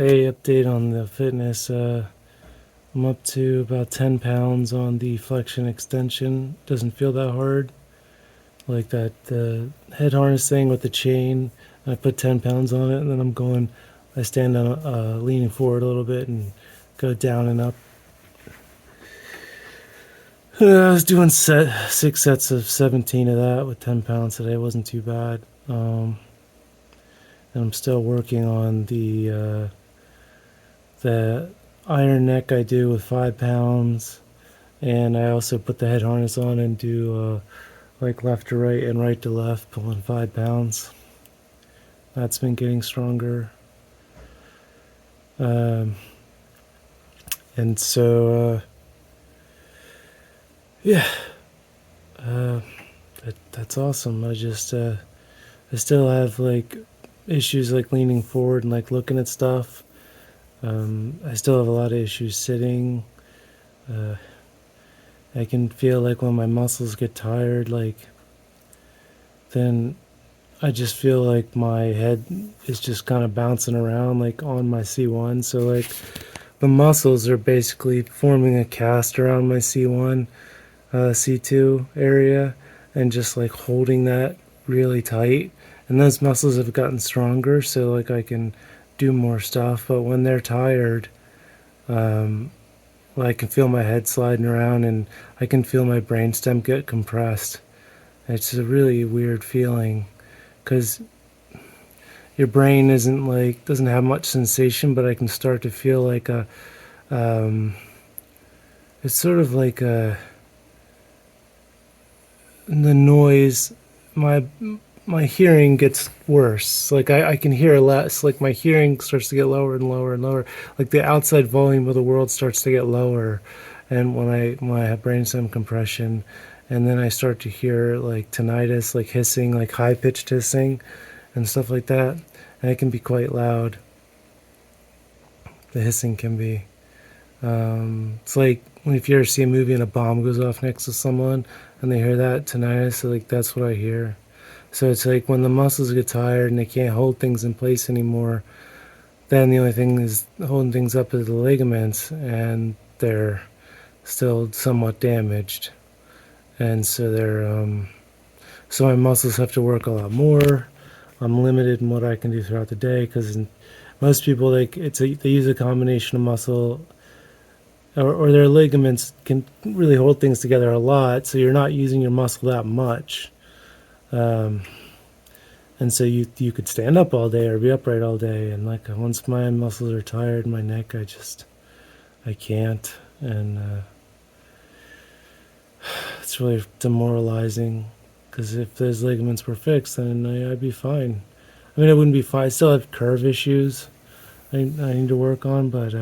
Hey, update on the fitness. I'm up to about 10 pounds on the flexion extension. Doesn't feel that hard. Like that head harness thing with the chain. I put 10 pounds on it, and then I stand on, leaning forward a little bit and go down and up. I was doing 6 sets of 17 of that with 10 pounds today. It wasn't too bad. And I'm still working on the iron neck I do with 5 pounds, and I also put the head harness on and do like left to right and right to left, pulling 5 pounds. That's been getting stronger. Um, and so, yeah, uh, that's awesome. I still have like issues like leaning forward and like looking at stuff. I still have a lot of issues sitting. Uh, I can feel like when my muscles get tired, like then I just feel like my head is just kind of bouncing around like on my C1. So like the muscles are basically forming a cast around my C1, C2 area, and just like holding that really tight. And those muscles have gotten stronger, so like I can do more stuff. But when they're tired, um, well, I can feel my head sliding around, and I can feel my brainstem get compressed. It's a really weird feeling because your brain isn't like doesn't have much sensation, but I can start to feel like a um, it's sort of like the noise. My hearing gets worse. Like I can hear less. Like my hearing starts to get lower and lower and lower. Like the outside volume of the world starts to get lower, and when I have brainstem compression, and then I start to hear like tinnitus, like hissing, like high pitched hissing, and stuff like that. And it can be quite loud. The hissing can be. It's like if you ever see a movie and a bomb goes off next to someone and they hear that tinnitus, so like that's what I hear. So it's like when the muscles get tired and they can't hold things in place anymore, then the only thing is holding things up is the ligaments, and they're still somewhat damaged. And so so my muscles have to work a lot more. I'm limited in what I can do throughout the day because most people they use a combination of muscle or their ligaments can really hold things together a lot, so you're not using your muscle that much. Um, and so you could stand up all day or be upright all day, and like once my muscles are tired, my neck, I can't, and it's really demoralizing. Because if those ligaments were fixed, then I'd be fine. I mean, I wouldn't be fine. I still have curve issues I need to work on, but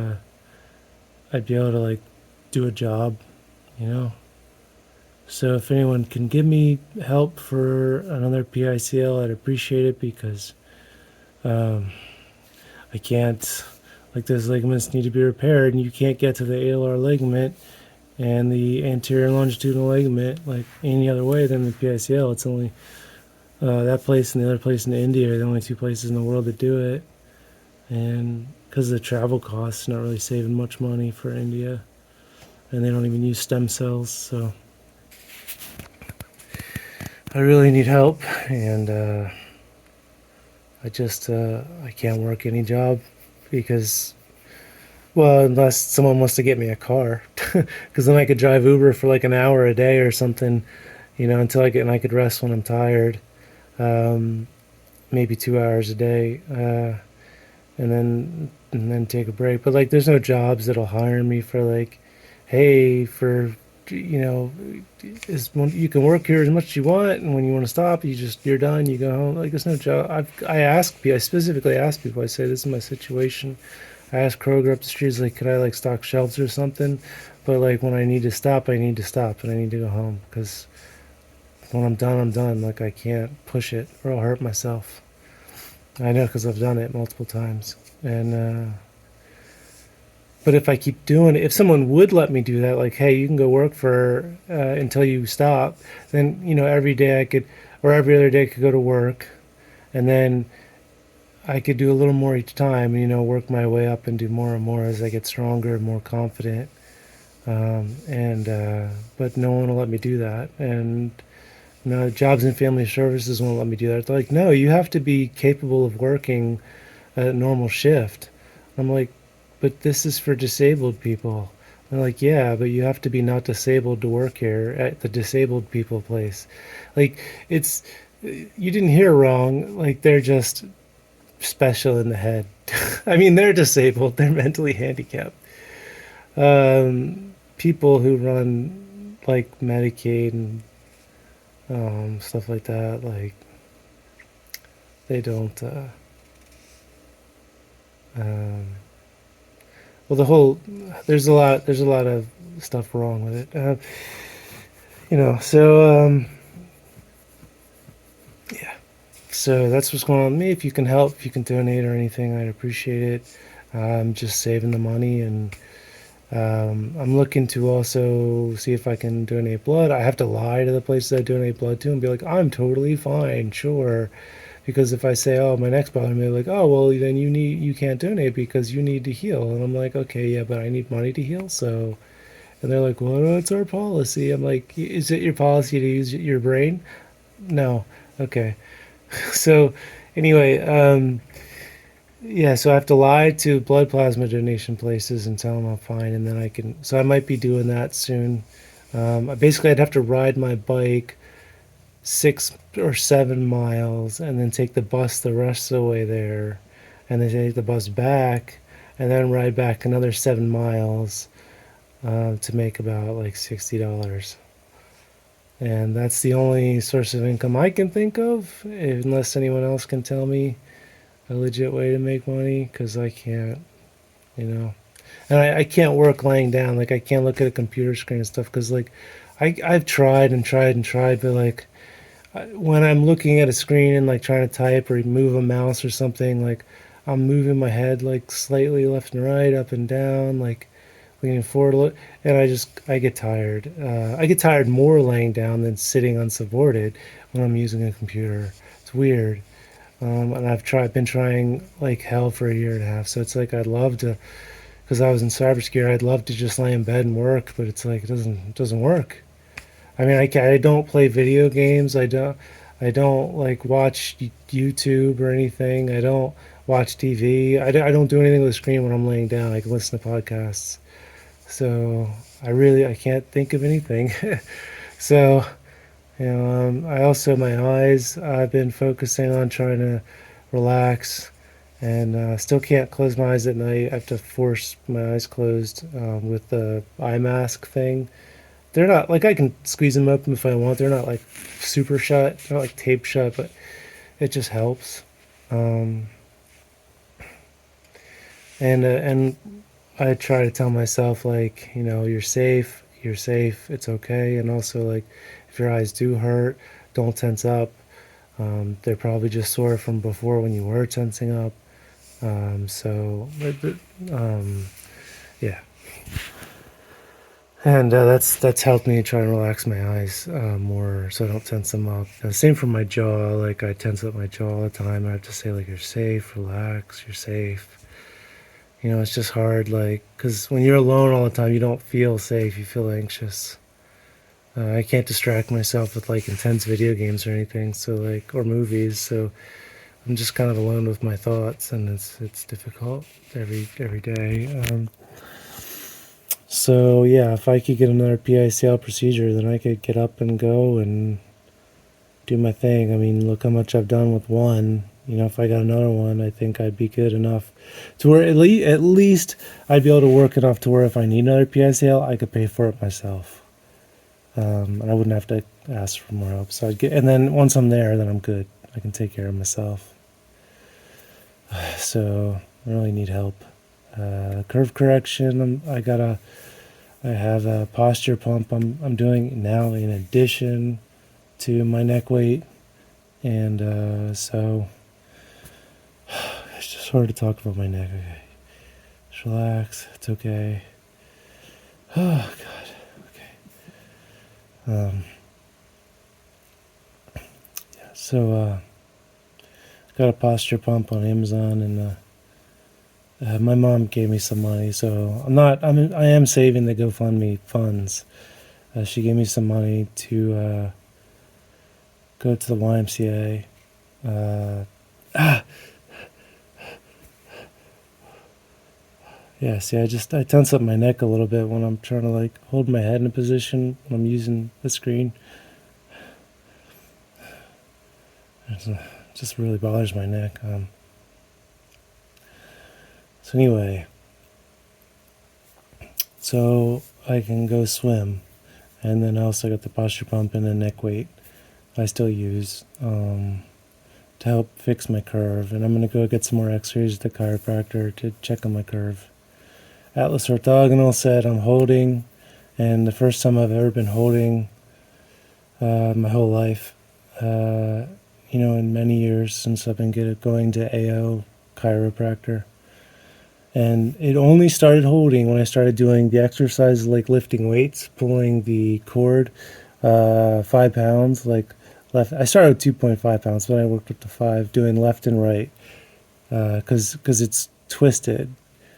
I'd be able to like do a job, you know. So if anyone can give me help for another PICL, I'd appreciate it because um, I can't. Like those ligaments need to be repaired, and you can't get to the ALR ligament and the anterior longitudinal ligament like any other way than the PICL. It's only that place and the other place in India are the only two places in the world that do it, and because of the travel costs, not really saving much money for India, and they don't even use stem cells. So I really need help, and I can't work any job because, well, unless someone wants to get me a car, because then I could drive Uber for like an hour a day or something, until and I could rest when I'm tired, um, maybe 2 hours a day, and then take a break. But like, there's no jobs that'll hire me for like, hey, for you know, you can work here as much as you want, and when you want to stop, you're done. You go home. Like, there's no job. I specifically ask people. I say, this is my situation. I asked Kroger up the street, like, could I like stock shelves or something? But like when I need to stop, I need to stop, and I need to go home because when I'm done, I'm done. Like I can't push it or I'll hurt myself. I know because I've done it multiple times. And but if I keep doing it, if someone would let me do that, like, hey, you can go work for until you stop, then every day I could, or every other day I could go to work, and then I could do a little more each time, work my way up and do more and more as I get stronger and more confident. And But no one will let me do that. And Jobs and Family Services won't let me do that. They're like, no, you have to be capable of working a normal shift. I'm like, but this is for disabled people. They're like, yeah, but you have to be not disabled to work here at the disabled people place. Like, it's, you didn't hear wrong. Like, they're just special in the head. I mean, they're disabled, they're mentally handicapped. People who run like Medicaid and stuff like that, like, they don't, um, well, there's a lot of stuff wrong with it. Yeah. So that's what's going on with me. If you can help, if you can donate or anything, I'd appreciate it. I'm just saving the money, and I'm looking to also see if I can donate blood. I have to lie to the places I donate blood to and be like, I'm totally fine, sure. Because if I say, oh, my neck's bothering me, they're like, oh, well, then you can't donate because you need to heal. And I'm like, okay, yeah, but I need money to heal, so. And they're like, well, it's our policy. I'm like, is it your policy to use your brain? No. Okay. So, anyway, yeah, so I have to lie to blood plasma donation places and tell them I'm fine, and then I can. So I might be doing that soon. Basically, I'd have to ride my bike 6 or 7 miles, and then take the bus the rest of the way there, and then take the bus back, and then ride back another 7 miles to make about like $60. And that's the only source of income I can think of, unless anyone else can tell me a legit way to make money, because I can't, you know. And I can't work laying down. Like, I can't look at a computer screen and stuff, because, like, I've tried and tried and tried, but, like, when I'm looking at a screen and, like, trying to type or move a mouse or something, like, I'm moving my head, like, slightly left and right, up and down, like, leaning forward, and I get tired. I get tired more laying down than sitting unsupported when I'm using a computer. It's weird. And been trying like hell for a year and a half. So it's like I'd love to, because I was in cybersecurity, I'd love to just lay in bed and work, but it's like it doesn't work. I mean, I don't play video games. I don't like watch YouTube or anything. I don't watch TV. I don't do anything with the screen when I'm laying down. I can listen to podcasts. So I can't think of anything. So I also, my eyes, I've been focusing on trying to relax, and still can't close my eyes at night. I have to force my eyes closed with the eye mask thing. They're not like, I can squeeze them open if I want. They're not like super shut. They're not like tape shut, but it just helps. Um, and I try to tell myself, like, you're safe. You're safe. It's okay. And also, like, if your eyes do hurt, don't tense up. They're probably just sore from before when you were tensing up. Um, yeah, and that's helped me try and relax my eyes more, so I don't tense them up. Same for my jaw. Like, I tense up my jaw all the time. I have to say, like, you're safe, relax, you're safe. It's just hard, like, because when you're alone all the time, you don't feel safe. You feel anxious. I can't distract myself with like intense video games or anything, so like, or movies. So I'm just kind of alone with my thoughts, and it's difficult every day. So yeah, if I could get another PICL procedure, then I could get up and go and do my thing. I mean, look how much I've done with one. If I got another one, I think I'd be good enough to where at least I'd be able to work enough to where if I need another PICL, I could pay for it myself. And I wouldn't have to ask for more help. So and then once I'm there, then I'm good. I can take care of myself. So I really need help. Curve correction. I have a posture pump. I'm doing now in addition to my neck weight, and so it's just hard to talk about my neck. Okay, just relax. It's okay. Oh God. Yeah, so got a posture pump on Amazon, and my mom gave me some money, so I am saving the GoFundMe funds. She gave me some money to go to the YMCA. Ah, yeah. See, I tense up my neck a little bit when I'm trying to like hold my head in a position when I'm using the screen. It just really bothers my neck. So anyway, so I can go swim, and then I also got the posture pump and the neck weight I still use to help fix my curve. And I'm gonna go get some more X-rays at the chiropractor to check on my curve. Atlas orthogonal said I'm holding, and the first time I've ever been holding my whole life. In many years since I've been going to AO chiropractor. And it only started holding when I started doing the exercises like lifting weights, pulling the cord, 5 pounds, like left. I started with 2.5 pounds, but I worked up to 5, doing left and right, because it's twisted.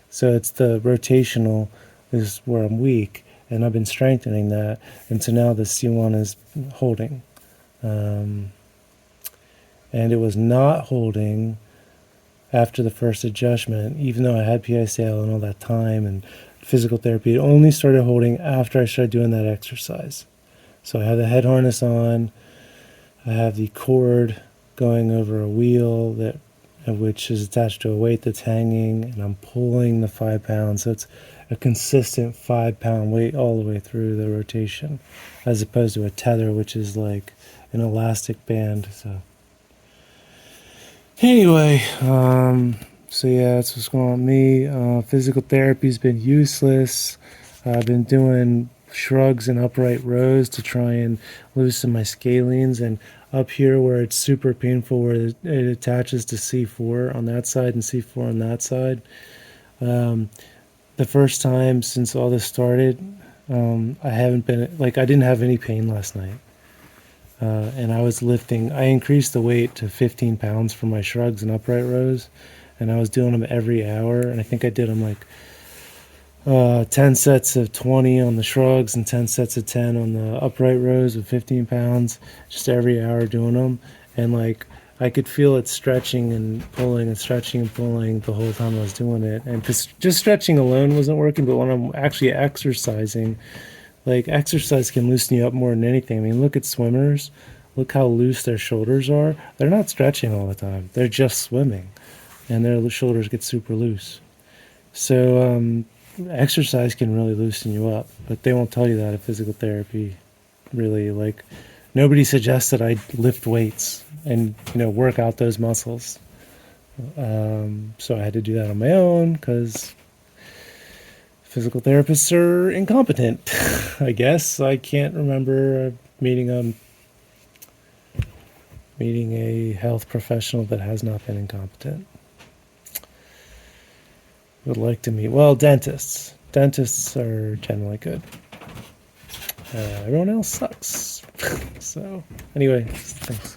So it's the rotational is where I'm weak, and I've been strengthening that. And so now the C1 is holding. And it was not holding after the first adjustment, even though I had PICL and all that time and physical therapy. It only started holding after I started doing that exercise. So I have the head harness on, I have the cord going over a wheel which is attached to a weight that's hanging, and I'm pulling the 5 pounds. So it's a consistent 5 pound weight all the way through the rotation, as opposed to a tether, which is like an elastic band. So anyway, so yeah, that's what's going on with me. Physical therapy's been useless. I've been doing shrugs and upright rows to try and loosen my scalenes, and up here where it's super painful, where it attaches to C4 on that side and C4 on that side. The first time since all this started, I haven't been, like, I didn't have any pain last night. And I was lifting, I increased the weight to 15 pounds for my shrugs and upright rows, and I was doing them every hour, and I think I did them like 10 sets of 20 on the shrugs and 10 sets of 10 on the upright rows of 15 pounds, just every hour doing them. And like, I could feel it stretching and pulling and stretching and pulling the whole time I was doing it. And just stretching alone wasn't working, but when I'm actually exercising, like, exercise can loosen you up more than anything. I mean, look at swimmers. Look how loose their shoulders are. They're not stretching all the time. They're just swimming, and their shoulders get super loose. So exercise can really loosen you up, but they won't tell you that at physical therapy. Really, like, nobody suggests that I lift weights and work out those muscles. So I had to do that on my own because physical therapists are incompetent. I guess I can't remember meeting a health professional that has not been incompetent. Would like to meet, well, dentists. Dentists are generally good. Everyone else sucks. So anyway, thanks.